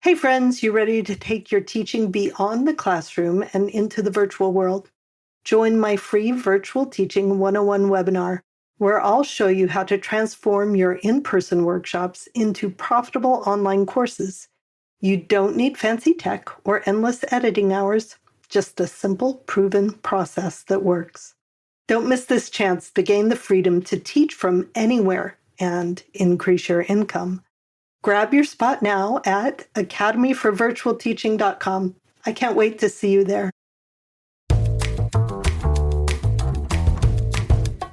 Hey friends, you ready to take your teaching beyond the classroom and into the virtual world? Join my free Virtual Teaching 101 webinar, where I'll show you how to transform your in-person workshops into profitable online courses. You don't need fancy tech or endless editing hours, just a simple, proven process that works. Don't miss this chance to gain the freedom to teach from anywhere and increase your income. Grab your spot now at academyforvirtualteaching.com. I can't wait to see you there.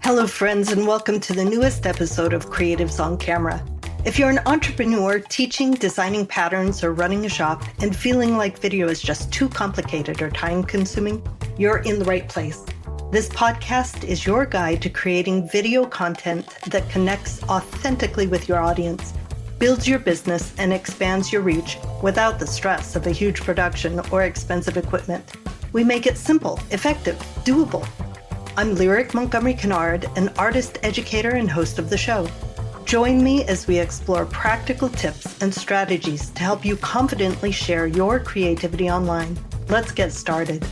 Hello, friends, and welcome to the newest episode of Creatives on Camera. If you're an entrepreneur teaching, designing patterns, or running a shop and feeling like video is just too complicated or time-consuming, you're in the right place. This podcast is your guide to creating video content that connects authentically with your audience, builds your business, and expands your reach without the stress of a huge production or expensive equipment. We make it simple, effective, doable. I'm Lyric Montgomery Kinard, an artist, educator, and host of the show. Join me as we explore practical tips and strategies to help you confidently share your creativity online. Let's get started.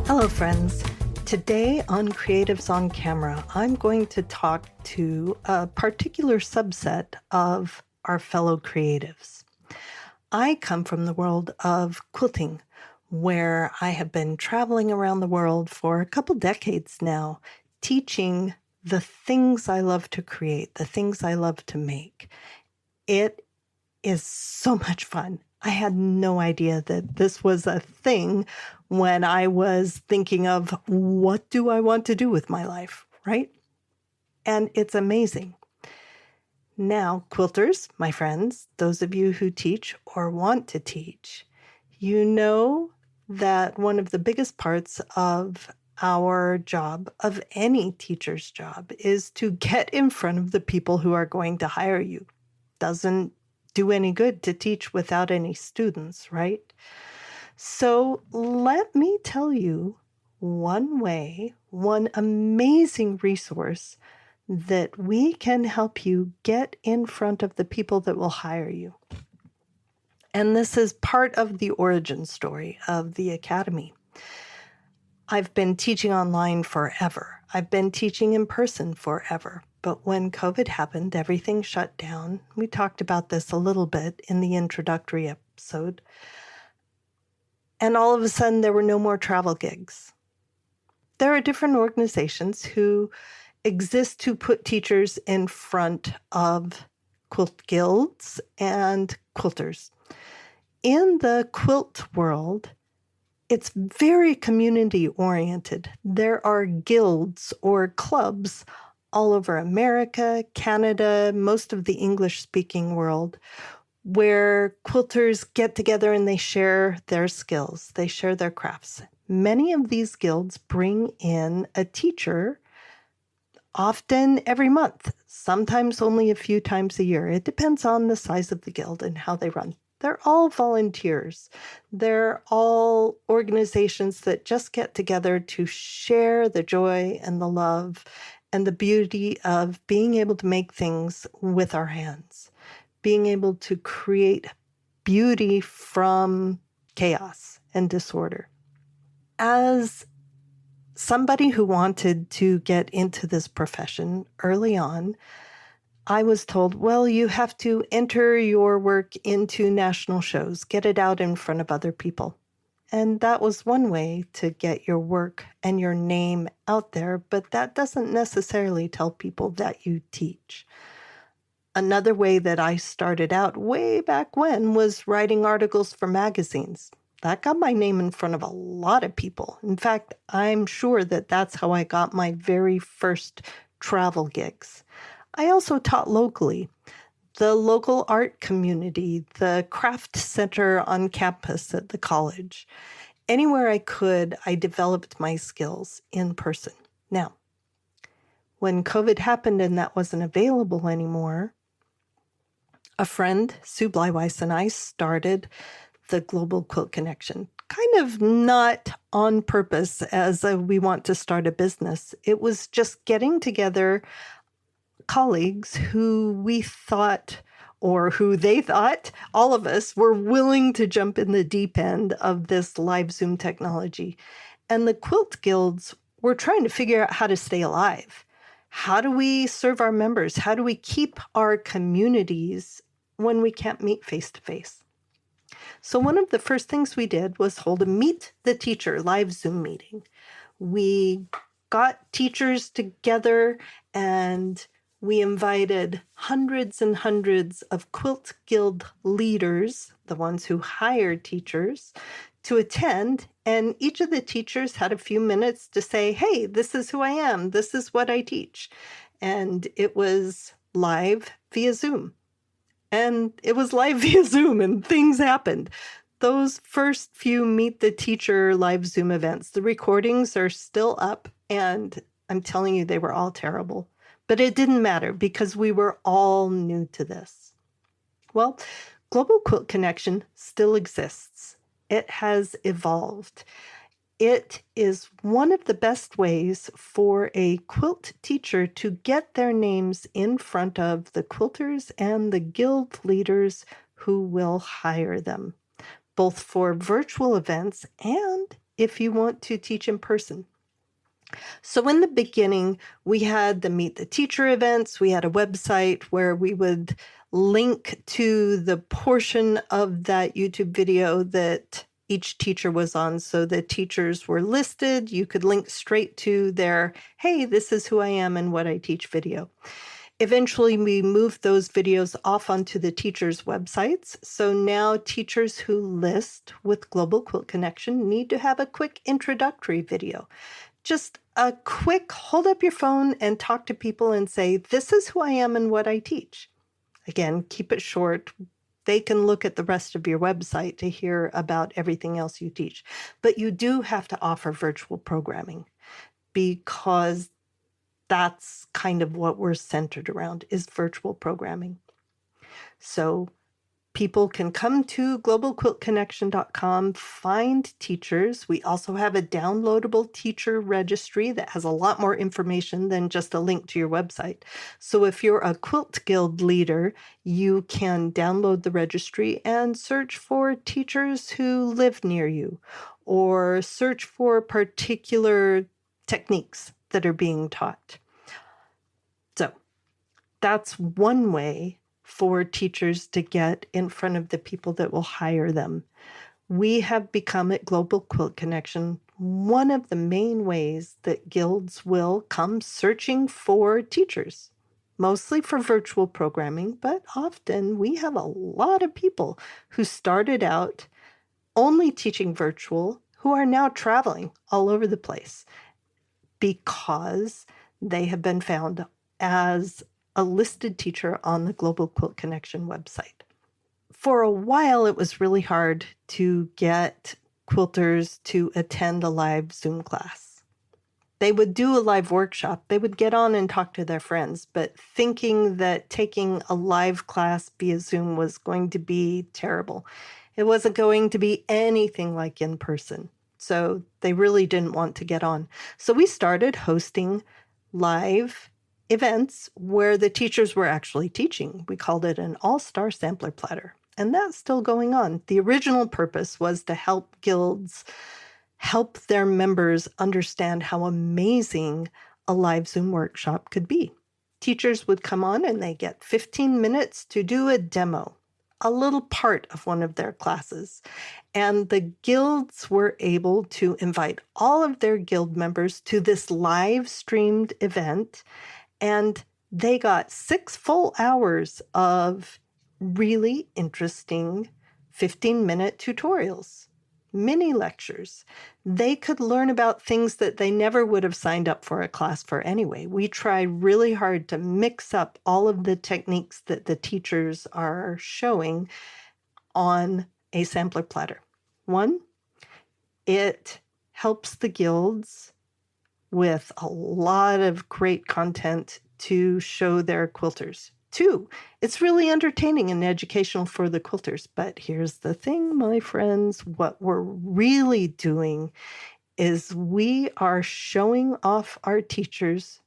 Hello, friends. Today on Creatives on Camera, I'm going to talk to a particular subset of our fellow creatives. I come from the world of quilting, where I have been traveling around the world for a couple decades now, teaching the things I love to create, the things I love to make. It is so much fun. I had no idea that this was a thing when I was thinking of what do I want to do with my life, right? And it's amazing. Now, quilters, my friends, those of you who teach or want to teach, you know that one of the biggest parts of our job, of any teacher's job, is to get in front of the people who are going to hire you. Doesn't do any good to teach without any students, right? So let me tell you one way, one amazing resource that we can help you get in front of the people that will hire you. And this is part of the origin story of the Academy. I've been teaching online forever. I've been teaching in person forever. But when COVID happened, everything shut down. We talked about this a little bit in the introductory episode. And all of a sudden, there were no more travel gigs. There are different organizations who exist to put teachers in front of quilt guilds and quilters. In the quilt world, it's very community-oriented. There are guilds or clubs all over America, Canada, most of the English-speaking world, where quilters get together and they share their skills, they share their crafts. Many of these guilds bring in a teacher, often every month, sometimes only a few times a year. It depends on the size of the guild and how they run. They're all volunteers. They're all organizations that just get together to share the joy and the love and the beauty of being able to make things with our hands, being able to create beauty from chaos and disorder. As somebody who wanted to get into this profession early on, I was told, well, you have to enter your work into national shows, get it out in front of other people. And that was one way to get your work and your name out there, but that doesn't necessarily tell people that you teach. Another way that I started out way back when was writing articles for magazines. That got my name in front of a lot of people. In fact, I'm sure that that's how I got my very first travel gigs. I also taught locally. The local art community, the craft center on campus at the college. Anywhere I could, I developed my skills in person. Now, when COVID happened and that wasn't available anymore, a friend, Sue Bleiweiss, and I started the Global Quilt Connection. Kind of not on purpose as we want to start a business. It was just getting together colleagues who we thought or who they thought, all of us, were willing to jump in the deep end of this live Zoom technology. And the quilt guilds were trying to figure out how to stay alive. How do we serve our members? How do we keep our communities when we can't meet face to face? So one of the first things we did was hold a Meet the Teacher live Zoom meeting. We got teachers together and we invited hundreds and hundreds of quilt guild leaders, the ones who hire teachers, to attend. And each of the teachers had a few minutes to say, hey, this is who I am. This is what I teach. And it was live via Zoom. And it was live via Zoom and things happened. Those first few Meet the Teacher live Zoom events, the recordings are still up, and I'm telling you, they were all terrible. But it didn't matter because we were all new to this. Well, Global Quilt Connection still exists. It has evolved. It is one of the best ways for a quilt teacher to get their names in front of the quilters and the guild leaders who will hire them, both for virtual events and if you want to teach in person. So in the beginning, we had the Meet the Teacher events. We had a website where we would link to the portion of that YouTube video that each teacher was on. So the teachers were listed. You could link straight to their, hey, this is who I am and what I teach video. Eventually, we moved those videos off onto the teachers' websites. So now teachers who list with Global Quilt Connection need to have a quick introductory video. Just a quick hold up your phone and talk to people and say, this is who I am and what I teach. Again, keep it short. They can look at the rest of your website to hear about everything else you teach. But you do have to offer virtual programming because that's kind of what we're centered around is virtual programming. So people can come to globalquiltconnection.com, find teachers. We also have a downloadable teacher registry that has a lot more information than just a link to your website. So if you're a quilt guild leader, you can download the registry and search for teachers who live near you, or search for particular techniques that are being taught. So that's one way for teachers to get in front of the people that will hire them. We have become at Global Quilt Connection one of the main ways that guilds will come searching for teachers, mostly for virtual programming, but often we have a lot of people who started out only teaching virtual who are now traveling all over the place because they have been found as a listed teacher on the Global Quilt Connection website. For a while, it was really hard to get quilters to attend a live Zoom class. They would do a live workshop. They would get on and talk to their friends, but thinking that taking a live class via Zoom was going to be terrible. It wasn't going to be anything like in person. So they really didn't want to get on. So we started hosting live events where the teachers were actually teaching. We called it an All-Star Sampler Platter, and that's still going on. The original purpose was to help guilds help their members understand how amazing a live Zoom workshop could be. Teachers would come on and they get 15 minutes to do a demo, a little part of one of their classes. And the guilds were able to invite all of their guild members to this live streamed event. And they got 6 full hours of really interesting 15-minute tutorials, mini lectures. They could learn about things that they never would have signed up for a class for anyway. We try really hard to mix up all of the techniques that the teachers are showing on a sampler platter. 1, it helps the guilds with a lot of great content to show their quilters. 2, it's really entertaining and educational for the quilters. But here's the thing, my friends, what we're really doing is we are showing off our teachers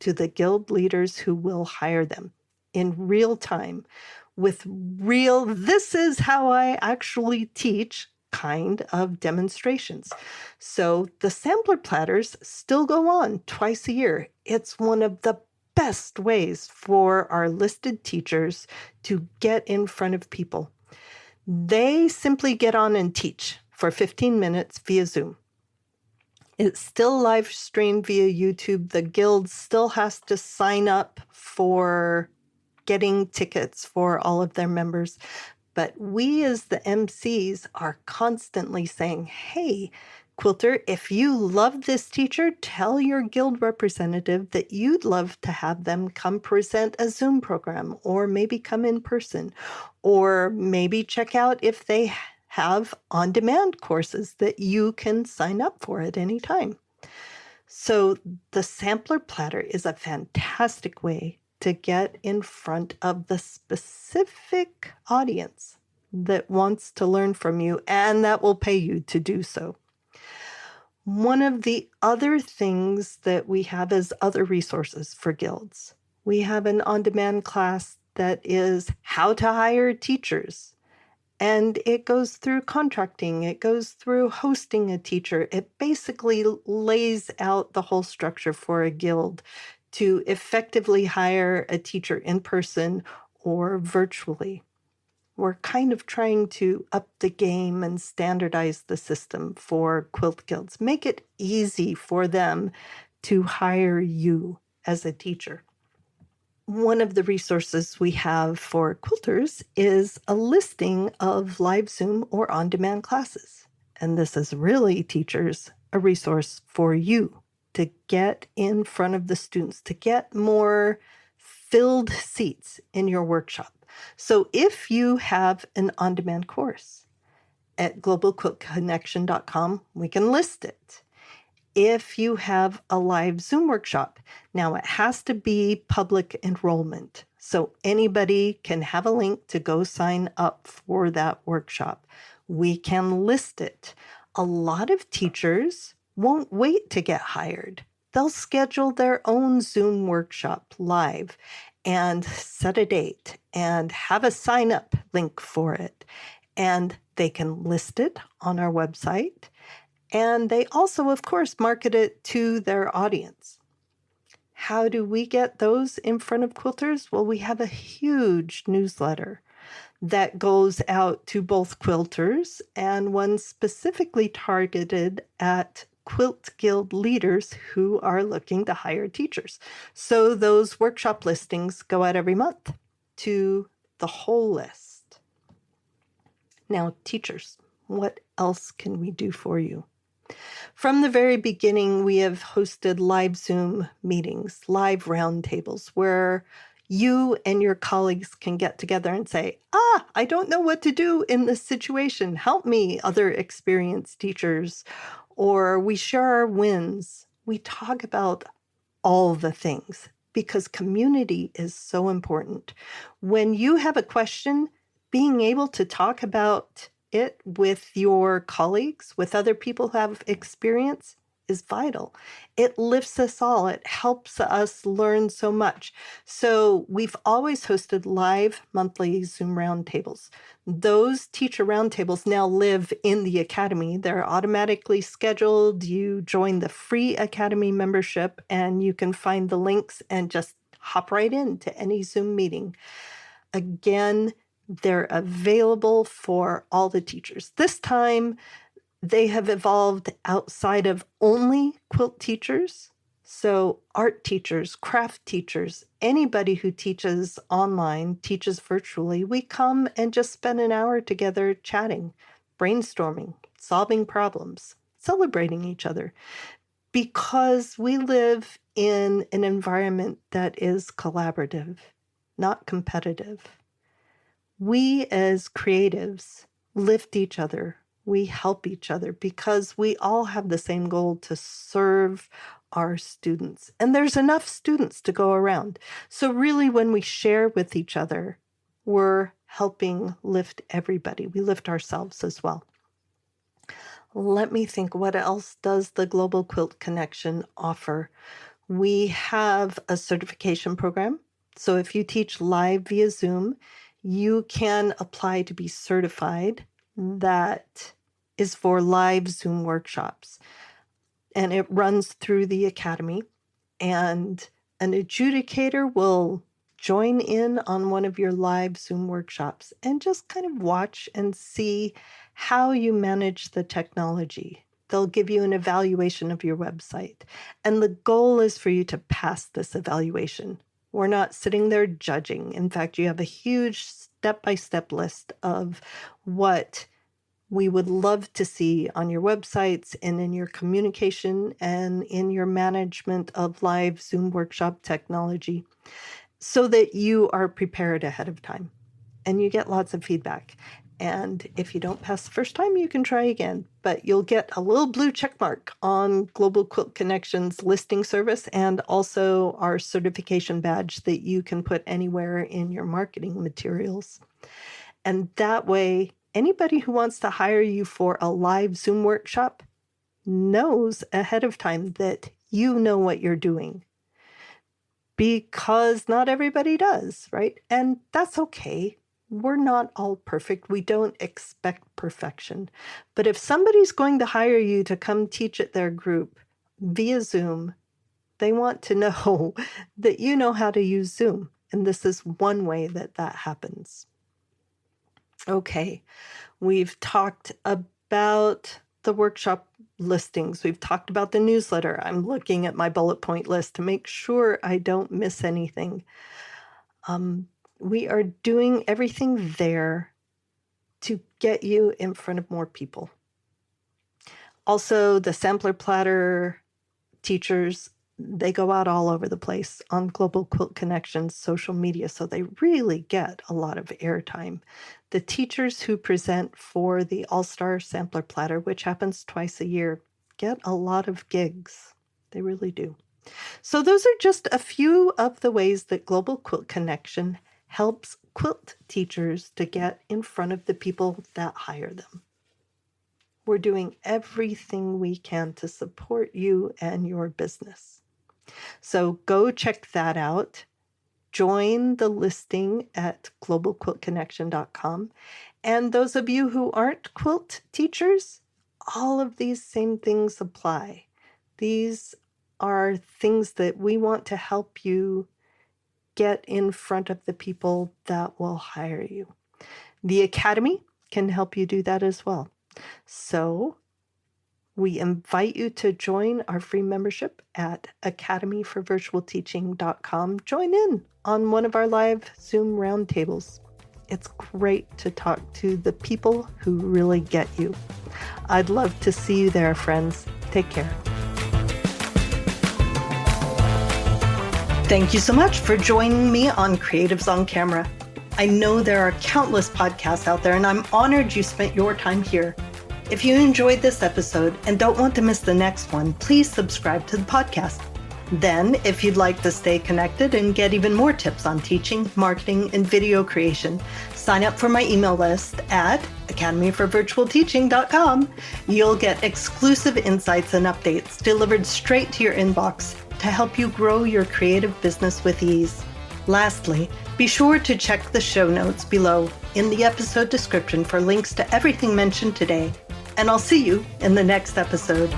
to the guild leaders who will hire them in real time. with real, this is how I actually teach kind of demonstrations. So the sampler platters still go on twice a year. It's one of the best ways for our listed teachers to get in front of people. They simply get on and teach for 15 minutes via Zoom. It's still live streamed via YouTube. The guild still has to sign up for getting tickets for all of their members. But we as the MCs are constantly saying, hey, quilter, if you love this teacher, tell your guild representative that you'd love to have them come present a Zoom program, or maybe come in person, or maybe check out if they have on-demand courses that you can sign up for at any time. So the sampler platter is a fantastic way to get in front of the specific audience that wants to learn from you and that will pay you to do so. One of the other things that we have is other resources for guilds. We have an on-demand class that is how to hire teachers. And it goes through contracting, it goes through hosting a teacher. It basically lays out the whole structure for a guild to effectively hire a teacher in person or virtually. We're kind of trying to up the game and standardize the system for quilt guilds, make it easy for them to hire you as a teacher. One of the resources we have for quilters is a listing of live Zoom or on-demand classes. And this is really, teachers, a resource for you to get in front of the students, to get more filled seats in your workshop. So if you have an on-demand course at globalquiltconnection.com, we can list it. If you have a live Zoom workshop, now it has to be public enrollment. So anybody can have a link to go sign up for that workshop. We can list it. A lot of teachers won't wait to get hired. They'll schedule their own Zoom workshop live and set a date and have a sign up link for it. And they can list it on our website. And they also, of course, market it to their audience. How do we get those in front of quilters? Well, we have a huge newsletter that goes out to both quilters and one specifically targeted at quilt guild leaders who are looking to hire teachers. So those workshop listings go out every month to the whole list. Now, teachers, what else can we do for you? From the very beginning, we have hosted live Zoom meetings, live roundtables, where you and your colleagues can get together and say, I don't know what to do in this situation. Help me, other experienced teachers. Or we share our wins. We talk about all the things because community is so important. When you have a question, being able to talk about it with your colleagues, with other people who have experience, is vital. It lifts us all. It helps us learn so much. So we've always hosted live monthly Zoom roundtables. Those teacher roundtables now live in the Academy. They're automatically scheduled. You join the free Academy membership and you can find the links and just hop right into any Zoom meeting. Again, they're available for all the teachers. This time, they have evolved outside of only quilt teachers. So art teachers, craft teachers, anybody who teaches online, teaches virtually, we come and just spend an hour together chatting, brainstorming, solving problems, celebrating each other. Because we live in an environment that is collaborative, not competitive. We as creatives lift each other. We help each other because we all have the same goal to serve our students. And there's enough students to go around. So really, when we share with each other, we're helping lift everybody. We lift ourselves as well. Let me think, what else does the Global Quilt Connection offer? We have a certification program. So if you teach live via Zoom, you can apply to be certified. That is for live Zoom workshops. And it runs through the Academy. And an adjudicator will join in on one of your live Zoom workshops and just kind of watch and see how you manage the technology. They'll give you an evaluation of your website. And the goal is for you to pass this evaluation. We're not sitting there judging. In fact, you have a huge step-by-step list of what we would love to see on your websites and in your communication and in your management of live Zoom workshop technology, so that you are prepared ahead of time and you get lots of feedback. And if you don't pass the first time, you can try again, but you'll get a little blue check mark on Global Quilt Connection's listing service and also our certification badge that you can put anywhere in your marketing materials. And that way, anybody who wants to hire you for a live Zoom workshop knows ahead of time that you know what you're doing. Because not everybody does, right? And that's okay. We're not all perfect. We don't expect perfection. But if somebody's going to hire you to come teach at their group via Zoom, they want to know that you know how to use Zoom. And this is one way that that happens. Okay, we've talked about the workshop listings. We've talked about the newsletter. I'm looking at my bullet point list to make sure I don't miss anything. We are doing everything there to get you in front of more people. Also, the Sampler Platter teachers, they go out all over the place on Global Quilt Connection's social media, so they really get a lot of airtime. The teachers who present for the All-Star Sampler Platter, which happens twice a year, get a lot of gigs. They really do. So those are just a few of the ways that Global Quilt Connection helps quilt teachers to get in front of the people that hire them. We're doing everything we can to support you and your business. So go check that out. Join the listing at globalquiltconnection.com. And those of you who aren't quilt teachers, all of these same things apply. These are things that we want to help you get in front of the people that will hire you. The Academy can help you do that as well. So we invite you to join our free membership at academyforvirtualteaching.com. Join in on one of our live Zoom roundtables. It's great to talk to the people who really get you. I'd love to see you there, friends. Take care. Thank you so much for joining me on Creatives on Camera. I know there are countless podcasts out there, and I'm honored you spent your time here. If you enjoyed this episode and don't want to miss the next one, please subscribe to the podcast. Then, if you'd like to stay connected and get even more tips on teaching, marketing, and video creation, sign up for my email list at academyforvirtualteaching.com. You'll get exclusive insights and updates delivered straight to your inbox to help you grow your creative business with ease. Lastly, be sure to check the show notes below in the episode description for links to everything mentioned today. And I'll see you in the next episode.